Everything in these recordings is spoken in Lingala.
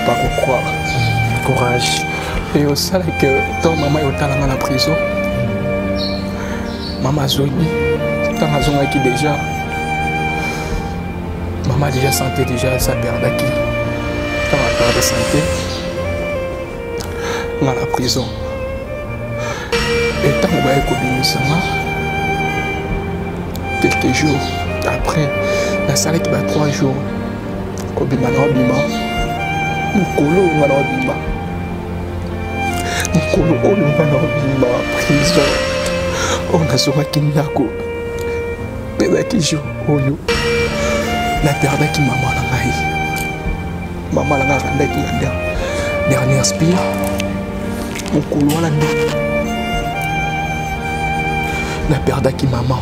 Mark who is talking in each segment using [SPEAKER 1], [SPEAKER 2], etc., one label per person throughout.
[SPEAKER 1] pas croire. Courage. Et au sein que ton maman est dans la prison, maman Zoni, dans la zone qui déjà, maman déjà sentait déjà sa perte d'acquis. Dans la perte de santé, dans la prison. Et tant qu'on va écouter quelques jours après, la salle qui va 3 jours, Kobima Nobima, Mukolo Nobima, Mukolo Nobima, prison, on a sauvé Kinako, mais qui joue, Oyo, la perte qui maman l'a raï, maman l'a rendu qui a dernier spire, Mukolo l'a la perte qui maman.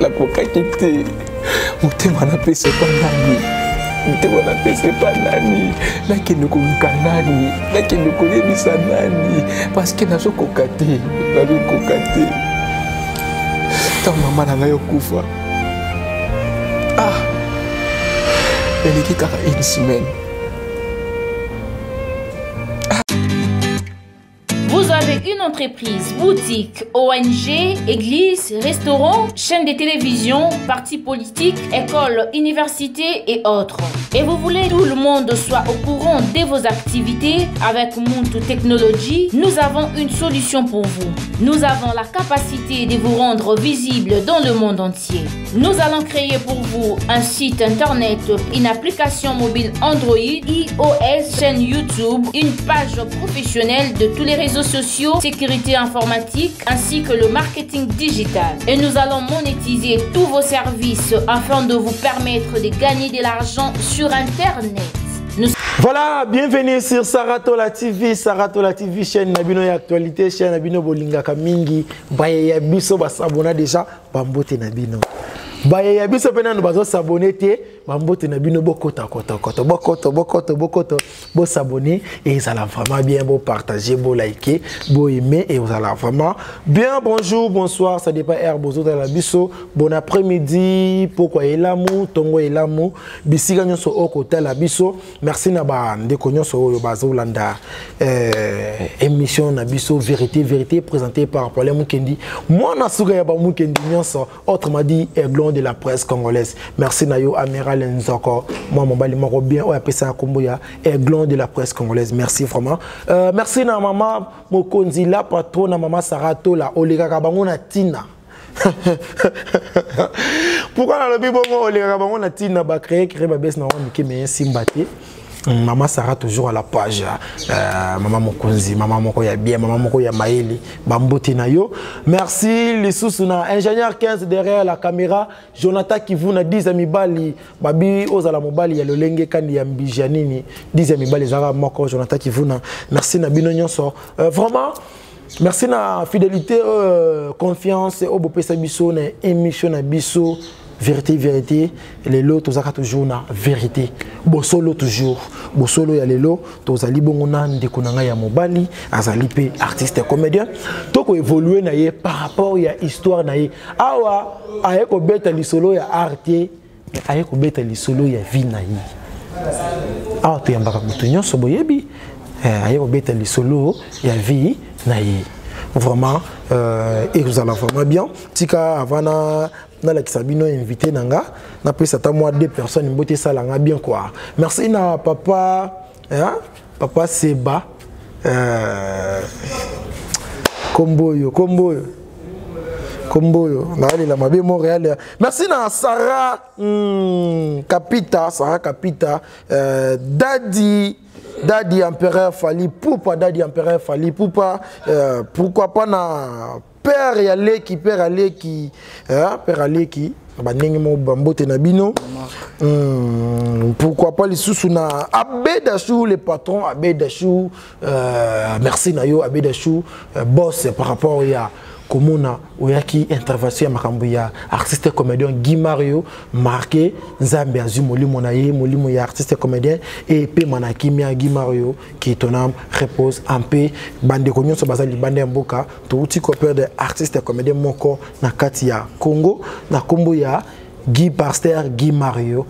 [SPEAKER 1] La coca quitté. Mutema na pese pas nani. Mutema na pese pas nani. La qui nous nani. La qui nous connaît bisa nani. Parce que nazo kokate. Nazo kokate. Ta maman na yo kufa. Ah. Elle est qui kaka une semaine.
[SPEAKER 2] Vous avez une entreprise, boutique, ONG, église, restaurant, chaîne de télévision, parti politique, école, université et autres. Et vous voulez que tout le monde soit au courant de vos activités avec Muntu Technology, nous avons une solution pour vous. Nous avons la capacité de vous rendre visible dans le monde entier. Nous allons créer pour vous un site internet, une application mobile Android, iOS, chaîne YouTube, une page professionnelle de tous les réseaux sociaux, sécurité informatique ainsi que le marketing digital. Et nous allons monétiser tous vos services afin de vous permettre de gagner de l'argent sur Internet.
[SPEAKER 3] Voilà, bienvenue sur Saratola TV, chaîne Nabino et actualité, chaîne Nabino Bolinga Kamingi, Baye Biso Basabona déjà, Bambote Nabino. Baye Biso Pena nous baso s'abonner, Bambote Nabino Bokota, Bokoto, bo s'abonner et vous allez vraiment bien, bo partager, bo liker, bo aimer et vous allez vraiment bien. Bonjour, bonsoir, ça dépend R bozo dans la biso. Bon après-midi, pourquoi elamu, tongo elamu, bisiga nyoso au côté la biso. Merci naba ndeko nyoso yo bazo landa émission na biso vérité présentée par Paul Mukendi. Moi na suga ya ba Mukendi nyoso, autrement dit aiglon de la presse congolaise. Merci nayo Amiral Nzoko. Moi mon bali mako bien o appelé ça komboya aiglon de la presse congolaise. Merci vraiment. Merci na maman Mokonzi la patron na maman Sarato la Olega Kabango na Tina. Pourquoi dans le bibongo Olega Kabango na Tina ba créer ba bes na on ki me simbate. Maman Sarah toujours à la page. Maman Mokonzi, maman Moko ya bien, maman Moko ya Maeli, Bambote na yo. Merci les sous-suna. Ingénieur 15 derrière la caméra. Jonathan Kivuna 10 amis bali. Babi Ozala Mobali ya Lolenge Kandi ya Mbijanini. 10 amis bali Zara Moko Jonathan Kivuna. Merci na bino nyonso. Vraiment merci na fidélité, confiance au Bopesa biso na émission na biso. Vérité, les lots, tous toujours na vérité. Bosolo toujours. Bosolo ya les lots, tous ali bongona ndekunanga ya mobali, azalipe artiste comédien. Toko évoluer na ye par rapport ya histoire na ye. Awa ayeko beta li solo ya arte, ayeko beta li solo ya vie na ye. Awa to yambaka mutu nyonso boyebi, ayeko beta li solo ya vie na ye. Vraiment, et vous allez vraiment bien. Tika avant na la Kisabino invité nanga, na pris ça moi 2 personnes mbote ça langa bien quoi. Merci na papa, hein? Papa Seba, Komboyo, na la mabe Montréal. Merci na Sarah Capita, Daddy Empereur Fali Poupa, Poupa, pourquoi pas na Père Aleki, Bambote Nabino. Pourquoi pas les sous-suna Abedachou, le patron Abedachou. Merci Nayo Abedachou, boss par rapport à Komona, Oyaki intervention Makambuya, artiste comédien Guy Mario, marqué Nzambe Azumoli Monaye, Molimo ya artiste comédien et P Manakimia Guy Mario qui ton âme repose en paix. Bande Konyon so bazali bande mboka, to uti copain de artiste comédien moko na Katia Congo, na Kombo ya Guy Pasteur, Guy Mario,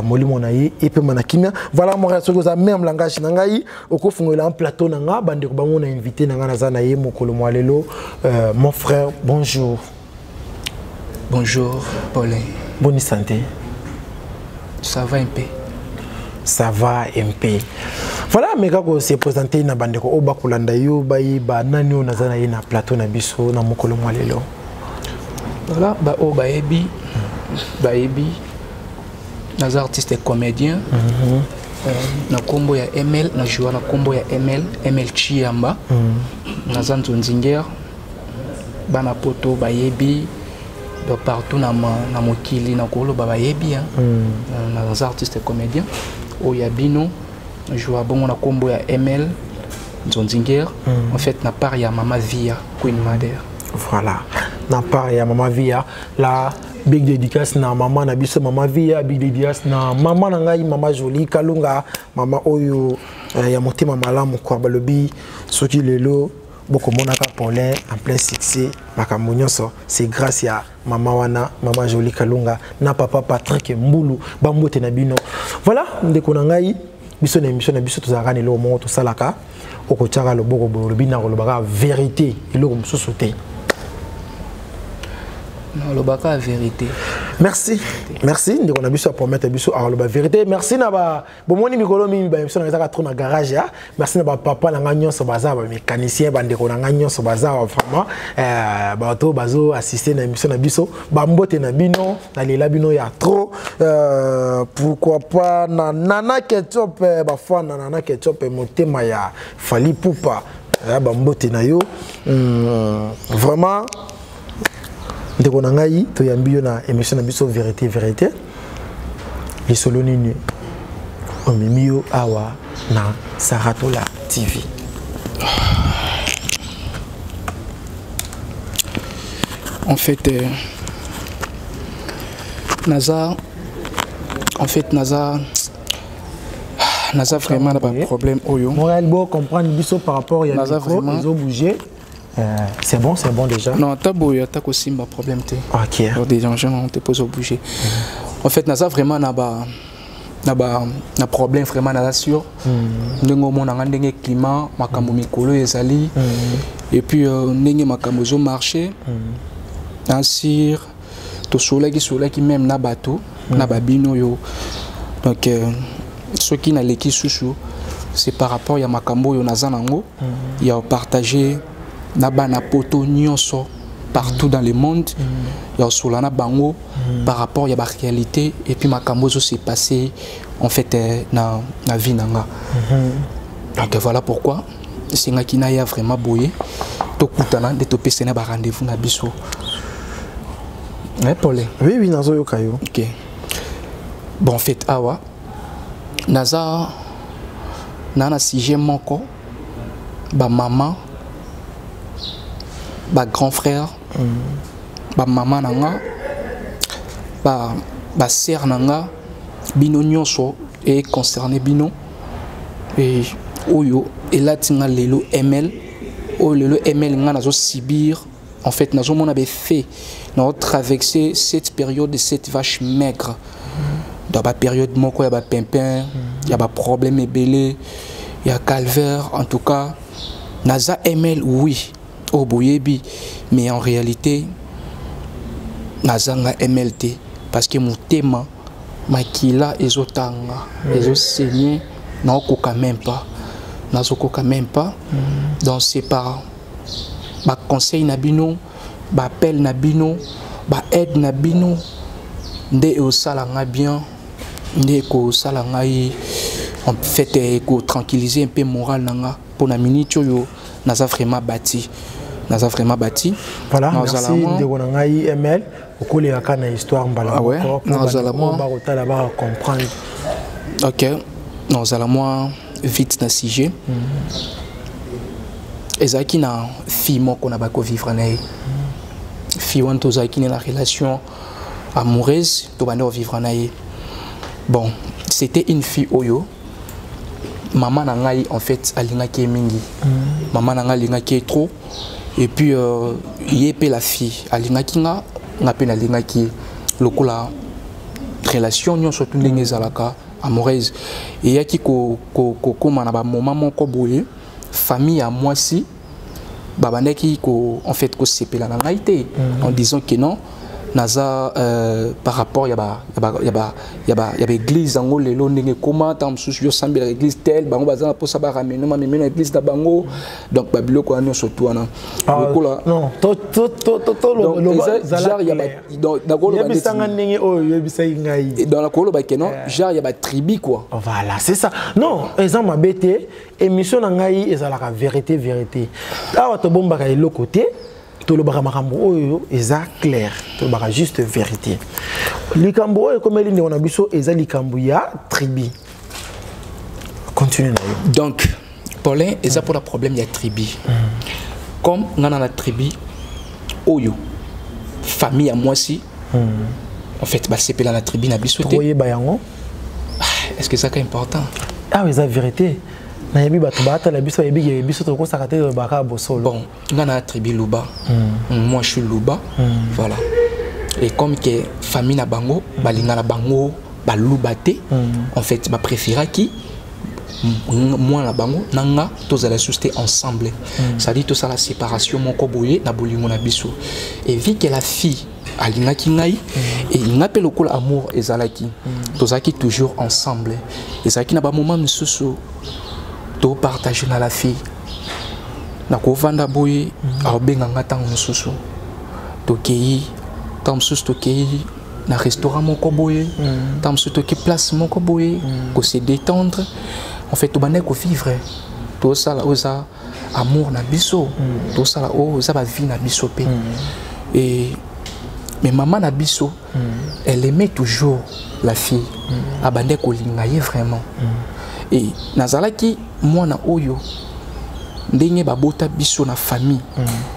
[SPEAKER 3] Molimo Naye, et puis Manakimia. Voilà mon réaction que même langage nangai, au coup il un plateau nanga, bande de on a invité nanga nazanaye mokolo mwalelo. Mon frère, bonjour.
[SPEAKER 4] Bonjour, Paulin.
[SPEAKER 3] Bonne santé.
[SPEAKER 4] Ça va un peu.
[SPEAKER 3] Ça va un peu. Voilà, mais quand on s'est présenté na bande ko oba kulanda yo bayi ba nani o nazanaye na plateau na biso na mokolo mwalelo.
[SPEAKER 4] Voilà, bah oh baebi. Baebi, nos artistes et comédiens, na combo ya ML, na joue na combo ya ML Chiamba, na Zanzinger, bana poto baebi, de partout na mokili na kolo baebi, nos artistes et comédiens, o ya bino, na joue bon na combo ya ML Zanzinger, en fait na part ya Mama Via Queen Mother.
[SPEAKER 3] Voilà, na part ya Mama Via la big dédicace na maman na biso Mama Via, big dédicace na maman na ngai Mama Jolie Kalunga, mama oyo ya motema malamu kwa balobi soki lelo boko monaka Paulin en plein succès makambo nyonso c'est grâce à mama wana Mama Jolie Kalunga na papa Patrick Mbulu bambote na bino. Voilà ndeko na ngai biso na émission na biso tozaka ne lo mo to salaka okochaka loboko bolobi na kolobaka vérité eloko mosusu te.
[SPEAKER 4] Non, le baka la vérité.
[SPEAKER 3] Merci. Merci. Nous avons besoin de promettre la vérité. Merci. Nous avons besoin de garage. Merci. Nous avons papa de mécanicien. Nous avons vraiment assisté à l'émission. Nous avons trop. Pourquoi pas Nana Ketchup. Nana Ketchup. Fali Poupa. Vraiment. Ndeko na ngai to yambiyo na émission na biso vérité vérité les solo nini omimio awa na Saratola TV.
[SPEAKER 4] En fait Naza vraiment n'a pas de problème oyo.
[SPEAKER 3] Montréal beau comprendre biso par rapport il y a
[SPEAKER 4] Naza vraiment
[SPEAKER 3] ils ont bougé. C'est bon déjà.
[SPEAKER 4] Non, t'as aussi un problème.
[SPEAKER 3] Ok.
[SPEAKER 4] Alors, des gens on te pose au bouger. En fait, Naza vraiment n'a problème vraiment Naza sur. Nous avons un climat, makambo mikolo ezali. Et puis nous makambo zo marché. Ansir, to soleil qui même na bateau, na babino yo. Donc ceux qui n'a l'équipe chouchou, c'est par rapport à makambo yo Naza nango, il y a partagé Nabana poto nyonso partout dans le monde, il y a solana bango par rapport à la réalité et puis makambo zo s'est passé en fait na vie nanga. Donc voilà pourquoi c'est nga qui n'a vraiment boyé to kutana de to pese na ba rendez-vous na biso. Paul.
[SPEAKER 3] Oui nazo yo kayo.
[SPEAKER 4] OK. Bon en fait awa naza nana sujet moko ba maman ba grand frère, ba maman nanga, ba sœur nanga, bino nyonso et concerné bino et oyo et là tinga lelo ML, o lelo ML nga nazo sibir en fait nazo mona be fait na traverser cette période de cette vache maigre. Dans la période moko ya ba pimpin, ya ba problème ebelé, ya calvaire en tout cas naza ML oui. Au boyebi mais en réalité nazanga MLT parce que mon thème makila ezotanga ezosenye na koka même pas nazokoka même pas donc c'est par ba conseil na bino ba appel na bino ba aide na bino nde o salanga bien nde ko salanga en fait ko tranquilliser un peu moral nanga pour la minute yo naza vraiment bâti.
[SPEAKER 3] Voilà, merci de Gonangaï ML. Au collège à Kana histoire mbala.
[SPEAKER 4] Ouais. Nous allons
[SPEAKER 3] comprendre.
[SPEAKER 4] OK. Nous allons vite dans sujet. Ezaki na fille qu'on a pas vivre naï. Fille on to zaki na relation amoureuse to bande vivre naï. Bon, c'était une fille oyo. Maman nangai en fait alinga ki mingi. Maman nangai alinga ki trop. Et puis yépé la fille alinga kinga ngape na linga ki lokola relation nyonso tu ndenge ezalaka amoureuse eyaki kokoma na bamoma moko boye famille ya mwasi babandaki en fait kosepela na ngai te en disant que non naza par rapport ya église ango lelo ndenge koma tant mosusu yo sambela église tel bango baza posa ba ramener ma memena église na bango donc babiloko wana surtout wana lokola
[SPEAKER 3] non to
[SPEAKER 4] genre ya dakolo ba
[SPEAKER 3] bisanga ndenge oyo yebisa ngai
[SPEAKER 4] dans la kolo ba kenon genre ya ba tribu quoi
[SPEAKER 3] voilà c'est ça non exemple mabete émission na ngai ezalaka vérité awa to bombaka eloko te to le baramakambo oyo eza clair to bara juste vérité likambo oyo comme elinde on a biso eza likambo ya tribu continue na yo
[SPEAKER 4] donc Paulin eza pour le problème ya tribu comme ngana na tribu oyo famille à moi si en fait bah c'est la tribu na biso te est-ce que ça est important
[SPEAKER 3] ah mais c'est vérité na yebi bato bata la biso yebi biso to ko sakate baka bosolo
[SPEAKER 4] bon ngana tribu Luba moi je suis Luba voilà et comme que famille na bango balinga na bango ba Luba te en fait ba préféra qui moi na bango nanga tous allons souster ensemble ça dit tout ça la séparation mon koboye na bolingo na biso et vu que la fille alinga kingai et il n'appelle au col amour ezalaki tozaki toujours ensemble ezalaki na ba moment misusu to partager na la fille na ko vanda boye a benga ngata mususu to kei tam mususu to kei na restaurant moko boye tam mususu to ki place moko boye ko se détendre en fait to bané ko vivre to ça la oza amour na biso to ça la oza ba vie na biso pe et mais maman na biso elle aimait toujours la fille abandé ko lingaye vraiment et nazalaki mwana oyo ndenge babota biso na famille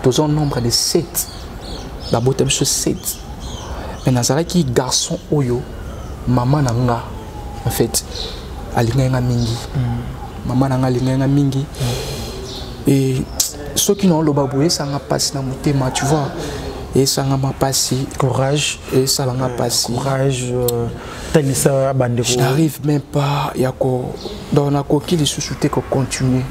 [SPEAKER 4] tous un nombre de 7 babota biso 7 mais nazalaki garçon oyo maman nanga en fait alinga mingi maman nanga alinga mingi et ceux qui n'ont le baboué ça n'a pas na motema tu vois et ça n'a pas passé
[SPEAKER 3] courage
[SPEAKER 4] et ça n'a pas passé
[SPEAKER 3] courage
[SPEAKER 4] je n'arrive même pas il y a dans la coquille sous-souté qu'on continue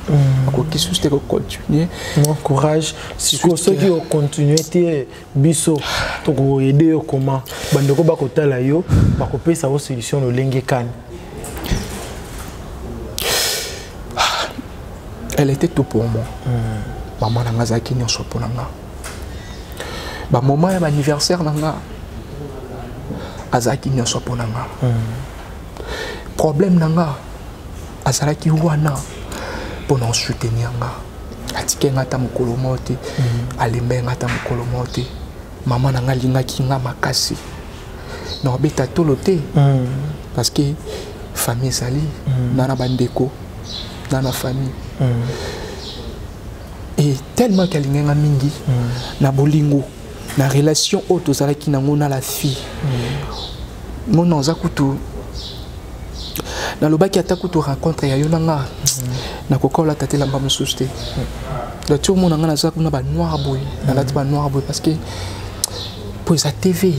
[SPEAKER 4] la coquille sous-souté qu'on continue
[SPEAKER 3] non courage si ceux qui ont continué te biso to aider comment bandeko ba kotala yo ba kopé sa solution no lenge kan
[SPEAKER 4] elle était tout pour moi maman na ngazaki nyonso pour nanga ba moment ya anniversaire nanga azaki nyonso pour nanga problème nanga azalaki wana pour nous soutenir nga atike ngata mokolo mote alembe ngata mokolo mote maman nanga lingaki nga makasi na obeta tolote parce que famille sali nana bandeko nana famille et tellement qu'elle nga mingi na bolingo na relation auto zalaki nango na la fille mon onza kutu na lobaki atakutu rencontre ya yonanga na kokola tatela mbamu souste la tour mon ngana za kuna ba noir boy na lati ba noir boy parce que pour sa TV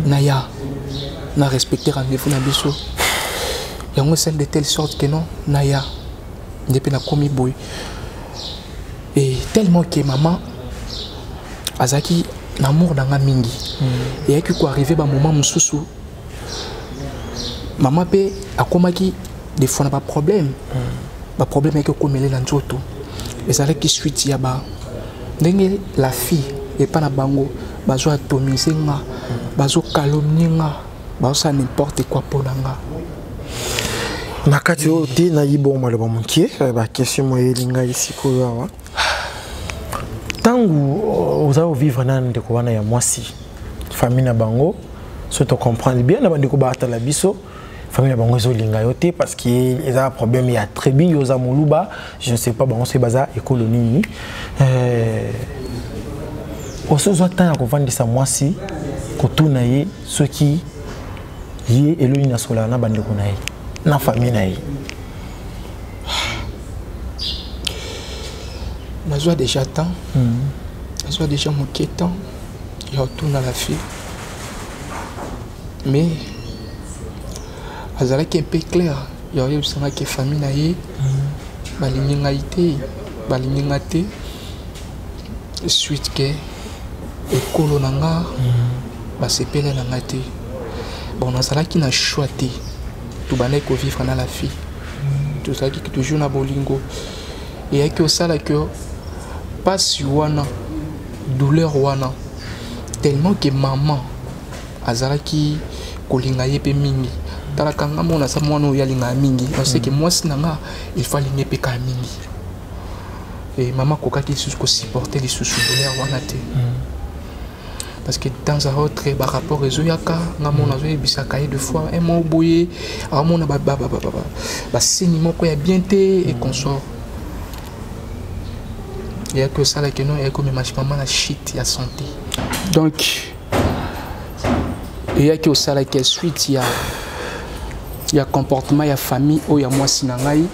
[SPEAKER 4] na ya na respecter rendez-vous na biso yango celle de telle sorte que non na ya depuis na komi boy et tellement que maman azaki l'amour dans la mingi et qui quoi arriver ba moment mususu maman pe akomaki des fois n'a pas problème ba problème est que komele na nzoto et ça qui suite ya ba ndenge la fille et pas na bango bazo atomiser nga bazo calomnier nga bazo n'importe quoi pour nga
[SPEAKER 3] na kati o ti na yibo maloba monkie ba question mo yelinga ici ko yawa tangu oza vivre na ndeko wana ya mwasi famille na bango so to comprendre bien na bandeko ba atala biso famille na bango ezo linga yo te parce que ils a un problème ya tribu yoza moluba je ne sais pas bango c'est baza école nini oso zo tana ko vandisa mwasi ko tuna ye ceux qui yé eloni na sola na bandeko na ye na famille na ye
[SPEAKER 4] la joie déjà temps la joie déjà moqué temps il retourne à la fille mais azalaki un peu clair ya oyebisanga ke famille na ye balingi ngai te balingi nga te suite ke ekolo na nga basepele na nga te bon nazalaki na choix te tobandaki kovivre na la fille tozalaki toujours na bolingo eyaki osala ke pasi wana douleur wana tellement que maman azalaki kolinga ye pe mingi talaka nga mona sa mwana oyo alinga mingi parce que mwasi na nga il faut alinga pe ka mingi et maman kokaki lisusu kosupporter lisusu douleur wana te parce que dans un autre rapport ezoyaka nga mona azoyebisaka ye deux fois un mois boye amona baseni moko ya bien te et consort il y a que ça là que non il y a comme maman la shit ya santé donc il y a que ça là que suite il y a comportement il y a famille ou il y a moi sinangai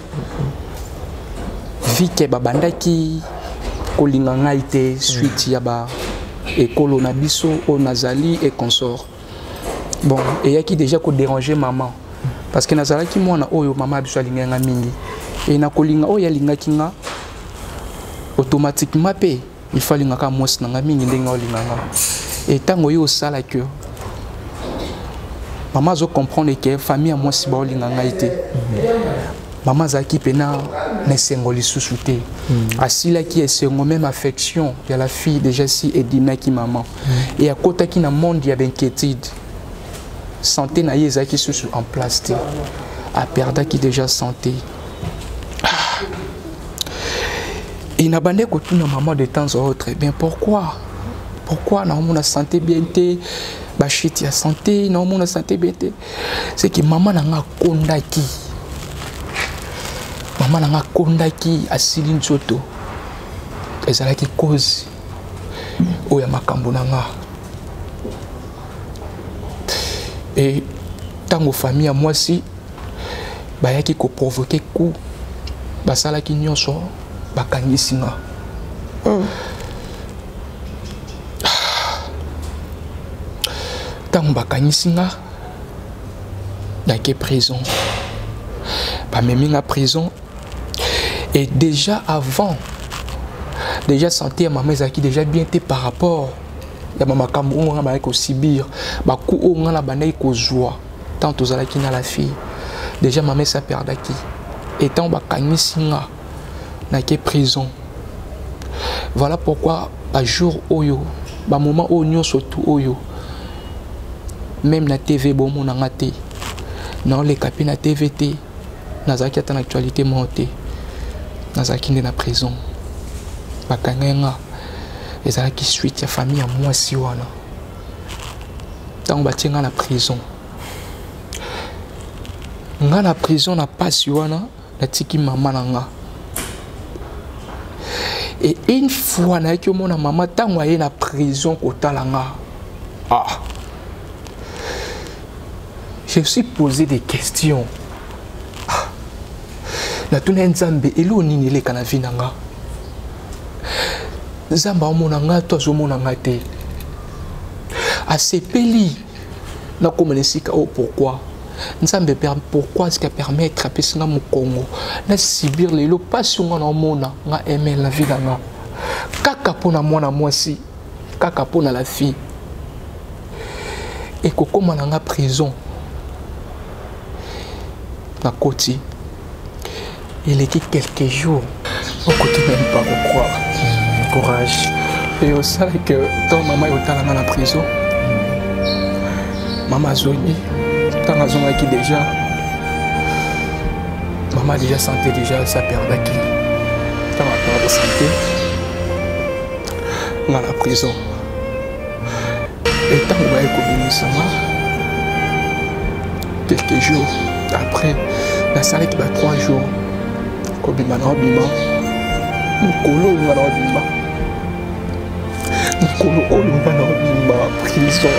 [SPEAKER 4] vie que babandaki kolinga ngai te suite il y a ba ekolo na biso au nazali et consort bon et il y a qui déjà ko déranger maman parce que nazala ki mwana oyo maman biso alinga nga mingi et na kolinga oyo alinga kinga automatiquement pe il faut linga ka mwasi na nga mingi ndenga olinga nga et tango yo sala que maman zo comprendre que famille à mwasi ba olinga nga ite maman zaki pena ne sengoli susute asila ki esengo même affection ya la fille déjà si edina ki maman et à côté qui na monde ya d'inquiétude santé na ye zaki susu en place te a perda qui déjà santé et na bande ko tuna maman de temps en autre bien pourquoi na mon santé bien te ba shit ya santé na mon santé bien te c'est que maman na nga kondaki maman na nga kondaki asili nzoto ezalaki cause oya makambo na nga et tango famille à moi si bayaki ko provoquer coup basalaki nyonso bakangisi nga tango bakangisi nga nake prison bamemi nga prison et déjà avant déjà santé ya maman ezalaki déjà bien te par rapport ya makambo oyo nga bayaki kosibir baku oyo nga na bandaki kozwa tant tozalaki na la fille déjà maman esa perdaki et tant bakangisi nga nake prison voilà pourquoi bajour oyo bamoment oyo nyonso tu oyo même na TV bomona nga te na oleka mpe na TV te nazalaki ata na actualité moko te nazalaki nde na prison bakangai nga ezalaki suite ya famille ya mwasi wana ntango batie nga na prison nga na prison na pasi wana natiki mama na nga et une fois nayaki omona mama ntango aye na prison kotala nga je me suis posé des questions natuna nzambe elo nini eleka na vie na nga nzambe aomona nga to azomona nga te asepeli nakoma na esika oyo pourquoi nzambe pourquoi est-ce qu'il permettre apesi nga mokongo nasibir lelo mpasi nga naomona nga aime la vie na nga kaka mpona mwana mwasi kaka mpona la fille ekokoma na nga prison nakoti eleki quelques jours okoti même pas croire courage et au sala que ton maman est dans la prison maman zoni tant azongaki déjà maman déjà sentait déjà sa perdaki tant ma peur de santé dans la prison et tant on va économiser quelques jours après la salle qui va 3 jours kobima na obima mukolo nga na obima mukolo oyo nga na obima prison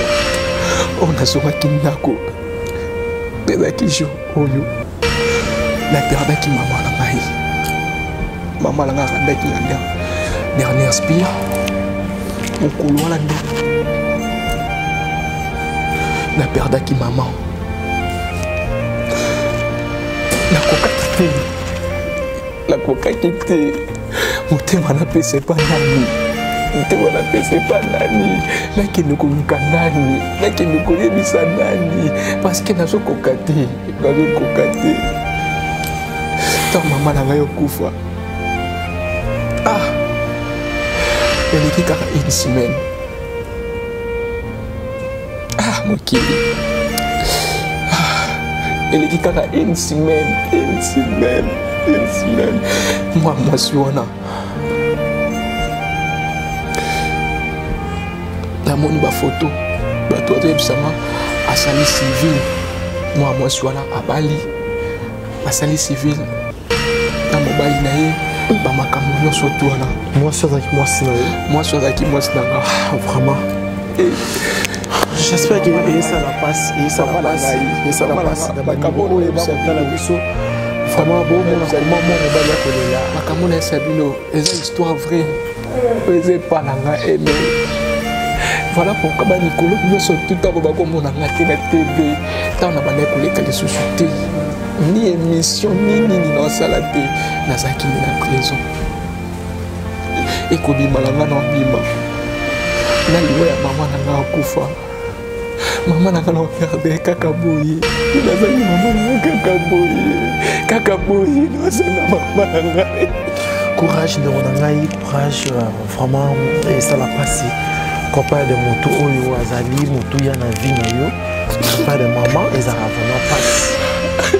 [SPEAKER 4] on azongaki ndako ezalaki jour oyo naperdaki mama na ngai mama na ngai arandaki na dernier spire mukolo wana nde naperdaki mama
[SPEAKER 1] nakokaki te motema napesa epa nani motema napesa epa nani nakende koluka nani nakende koyebisa nani parceke nazokoka te ntango mama na ngai okufa eleki kaka une semaine mokili eleki kaka une semaine mwasi wana namoni bafoto bato bazoyebisama asali civile mwasi wana abali asali civile na mobali na ye bamakambo nyonso tu wana
[SPEAKER 3] mwasi azalaki mwasi na ye
[SPEAKER 1] mwasi na nga
[SPEAKER 3] vraiment j'espère que ça la passe makambo oyo bakotala biso vraiment bomona comment mobali akolela
[SPEAKER 1] makambo na esa bino eza histoire vraie eza epa na nga eme voilà pourquoi banikolo nyonso tu ntango bakomona nga te na tv ntango na bandaki koleka lisusu te ni émission ni nini naosala te nazalaki na prison ekobima na nga na obima na liwa ya mama na nga akufa mama na nga na operde kaka boye nazali mama na nga kaka boye nazala mama na ngai
[SPEAKER 3] courage de na ngai courage vraiment esala pasi copain de moto oyo azali moto ya na vie na yo pas de maman ezala vraiment pasi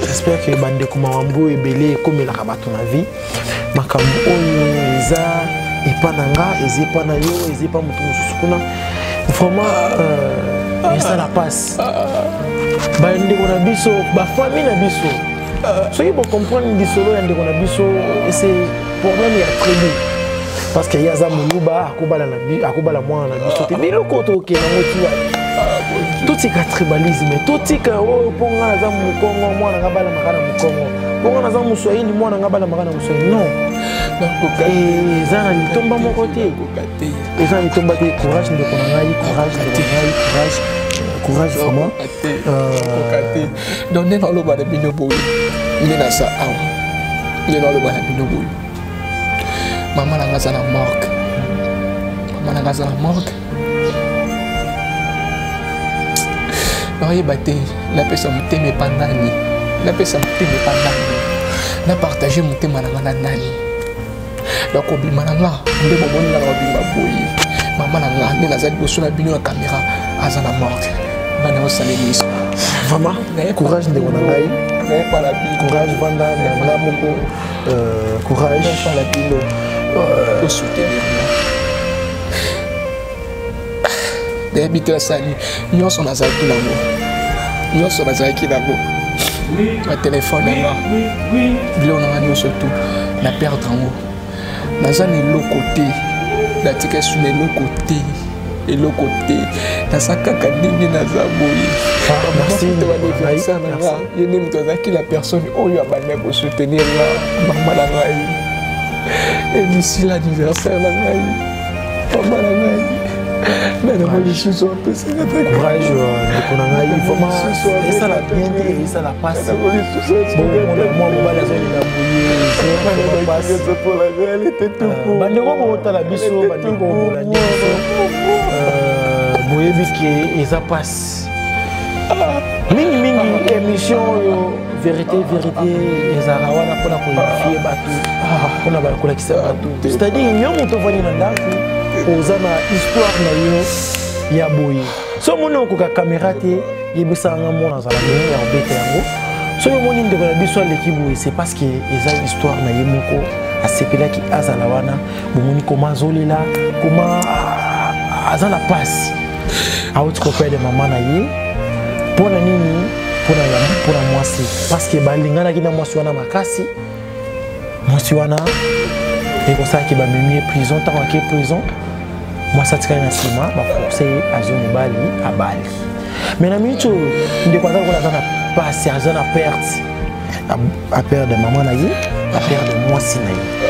[SPEAKER 3] j'espère que bandeko mawambo ebele ekomelaka bato na vie makambo oyo eza epa na nga eza epa na yo eza epa moto mosusu kuna vraiment esala pasi bandeko na biso bafamille na biso soki bocomprendre lisolo ya ndeko na biso c'est problème ya tribu parce que yaza moluba akobala mwana na biso te biloko tokena moti wapi totika tribalisme totika oyo mpo nga naza mokongo mwana nga bala maka na mokongo mpo nga naza moswahili mwana nga bala maka na moswahili non eza na litomba moko te eza na litomba te courage ndeko na ngai courage vraiment
[SPEAKER 1] donc nde naoloba na bino boye nde naza awa nde naoloba na bino boye mama na nga aza na morgue naoyeba te napesa motema epa nani napartage motema na nga na nani nakobima na nga nde bomoni nga na babima boye mama na nga nde naza liboso na bino na kamera aza na morgue bana osaleli biso
[SPEAKER 3] vraiment courage ndeko na ngai courage vanda na nga moko courage
[SPEAKER 1] la bino osoutenir nayebi te asali nyonso nazalaki nango batelefone nanga biloko nanga nyonso tu na perdre yango naza na eloko te natika esu na eloko te naza kaka ndenge naza boye baniversaire na nga ye nde moto azalaki la personne oyo abandaki kosoutenir nga mama na ngai emisi l'anniversaire na ngai mama na ngai nanamo lisusu apesaka
[SPEAKER 3] courage ndeko na ngai esala bien te esala pasi mwa mobali azolinga boye bandeko botala biso bandeko bolandi biso boyebi ke eza pasi mingi émission oyo vérité ezalaka wana mpona kounifie bato mpona kolakisa bato c'est-à-dire yo moto ovandi na ndako oza na histoire na yo ya boye so omoni okoka kamera te yebisanga mona azala bien ya kobeta yango soki omoni ndeko na biso aleki boye c'est parce que eza histoire na ye moko asepelaki azala wana bomoni koma azolela koma aza na pasi auti kopede mama na ye mpona nini mpona mwasi parce que balinganaki na mwasi wana makasi mwasi wana ekosalaki bamemi prison ntango ake prison mwasi atikali na nsima baforce azwi mobali abali mais na miniti oyo ndeko aza lokola aza na pasi aza na perte aperde mama na ye aperde mwasi na ye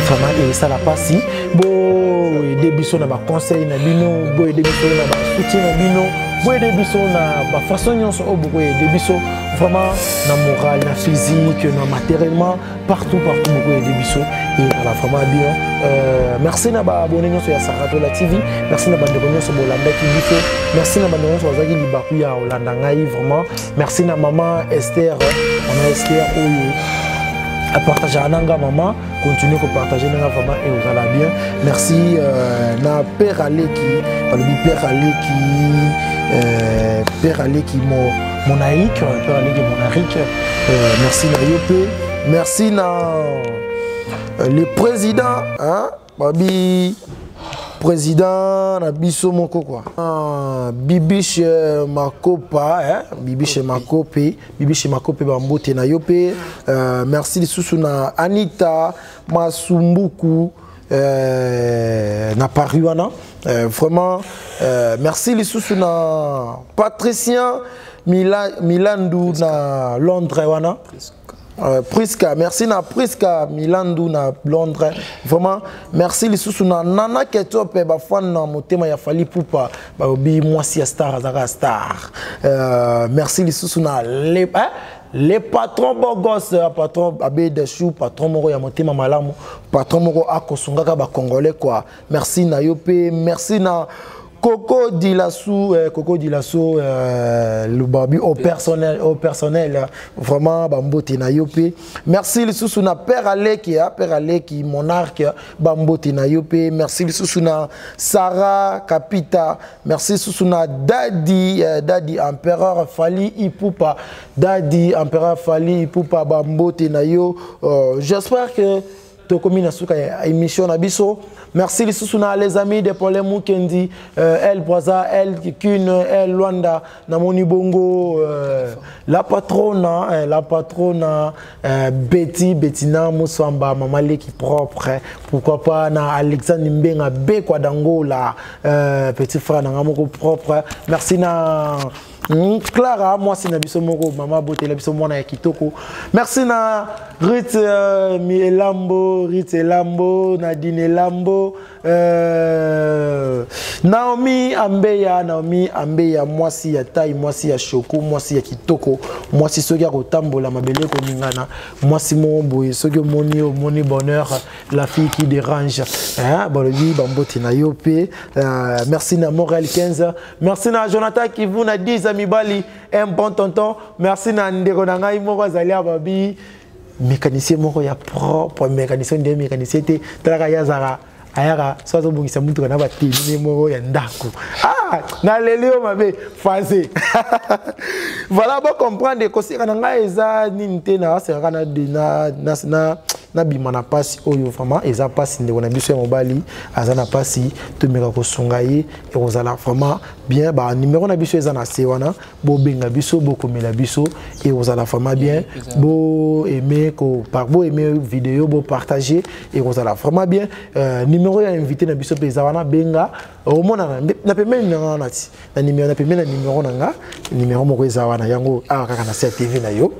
[SPEAKER 3] vraiment esala pasi boyede biso na baconseil na bino boyede biso na basoutien na bino vous aidez biso na façon nyonso o beaucoup aider biso vraiment na moral, na physique, na matériellement partout beaucoup aider biso et voilà vraiment bien. Merci na ba abonné nyonso ya Saratola TV, merci na ba ndeko nyonso bolanda ki biso, merci na ba ndeko nyonso bazaki libaku ya olanda ngai vraiment, merci na maman Esther, on a Esther oyo à partager ananga maman, continuez à partager nanga vraiment et vous allez bien. Merci na Père Aleki, Père Aleki Monaïque, Père Aleki Monaïque. Merci na Yopé, merci na le président, hein, Babi. Président na biso moko quoi. Bibiche Makopa, hein? Bibiche Makope bambote na yope. Merci lisusu na Anita Masumbuku na Pariwana. Vraiment merci lisusu na Patricien Milandu na Londres wana. Priska, merci na Priska Milandu na Londres. Vraiment, merci les sous na Nana Ketope ba fan na motema ya Fali Poupa ba obi mwasi ya star azaka star. Merci les sous na les patrons bogos, patron abe de chou, patron moro ya motema malamu, patron moro akosungaka ba congolais quoi. Merci na yope, merci na Coco Dilassou, le babi au personnel, vraiment bambote na yope. Merci le sous na Père Aleki monarque bambote na yope. Merci le sous na Sarah Kapita. Merci sous na Daddy Empereur Fali Ipupa. Daddy Empereur Fali Ipupa bambote na yo. J'espère que Tokomi na suka émission na biso. Merci les amis de Paul Mukendi, El Braza, El Kikune, El Luanda, Namoni Bongo, la patrona, Bettina Moussamba, Mamale qui propre, pourquoi pas na Alexandre Mbenga, Bekwa d'Angola, petit frère Nangamoko propre. Merci na Clara, moi c'est Nabiso Moro, Maman Bote, Nabiso Mwana Kitoko. Merci na Rit Elambo, Nadine Elambo, Naomi Ambeya, moi si ya taille, moi si ya Shoko, moi si ya Kitoko, moi si Sogia Rotambo, la Mabele Koningana, moi si mon boy, Sogia Moni bonheur, la fille qui dérange, Bologi, Bambote na Yope, merci na Morel 15, merci na Jonathan qui vous n'a 10 amis Bali, un bon tonton, merci na Ndeko Nangai Moro Zalia Babi. Mécanicien moko ya propre mécanicien de mécanicien te talaka ya zara ayaka soit obungisa mutu kana batini moko ya ndako na lelio mabe phasé voilà pour comprendre que c'est kana eza ninte na sera na bimana pasi oyo vraiment eza pasi ndeko na biso ya mobali azana pasi to meka ko songaye et ozala vraiment bien ba numéro na biso eza na sewana bo benga biso bo komela biso et ozala vraiment bien bo aimer ko par bo aimer vidéo bo partager et ozala vraiment bien numéro ya invité na biso peza wana benga au mona na pemeli na nati na numéro na pemeli na numéro nanga numéro moko eza wana yango kaka na TV na yo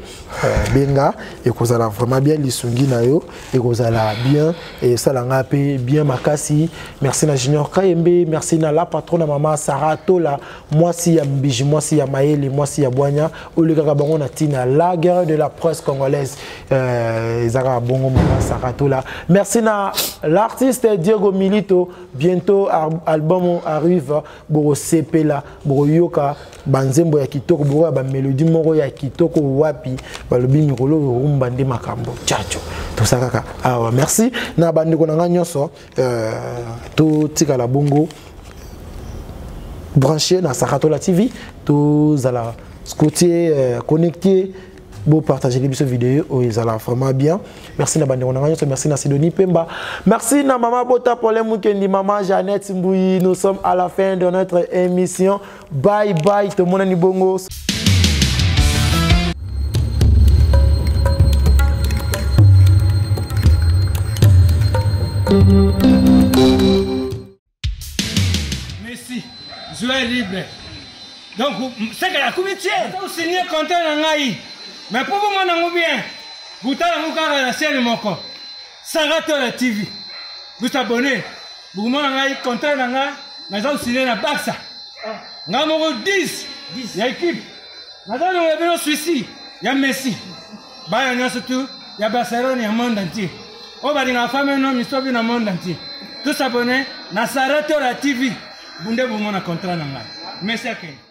[SPEAKER 3] benga et kozala vraiment bien lisungi na yo et kozala bien et ça langa pe bien makasi. Merci na Junior Kayembe, merci na la patronne maman Sarah Tola, moi si ya Mbiji, moi si ya Maëli, moi si ya Boigna, ou le Gabon na tina la guerre de la presse congolaise Zara Bongo maman Sarah Tola. Merci na l'artiste Diego Milito, bientôt album arrive boro sepela boro yoka banzembo ya kitoko boro ba mélodie moko ya kitoko wapi balobi mikolo rumba nde makambo chacho tout ça kaka merci na bandeko na nyonso to tika la bongo branché na Saratola TV to zala scottier connecté pour partager les vidéos ils allaient vraiment bien. Merci na bandeko na nyonso, merci na Sidonie Pemba, merci na maman Bota Paul Mukendi, maman Jeannette Mbouyi. Nous sommes à la fin de notre émission. Bye bye tout le monde ni bongo.
[SPEAKER 5] Merci, joie libre. Donc, c'est que la comité, vous signez content en Aïe. Mais pour vous, mon bien, vous avez la chaîne de mon corps. Saratola TV. Vous abonnez. Vous m'avez content en Aïe. Mais vous signez la Barça. nga moko 10 ya équipe nazali ngwe bino Suisse ya Messi baya nyonso tu ya Barcelone ya monde entier o balinga femme no misobi na monde entier tous abonnés na Sarah Tora TV bunde bomona contrat na ngai merci akeni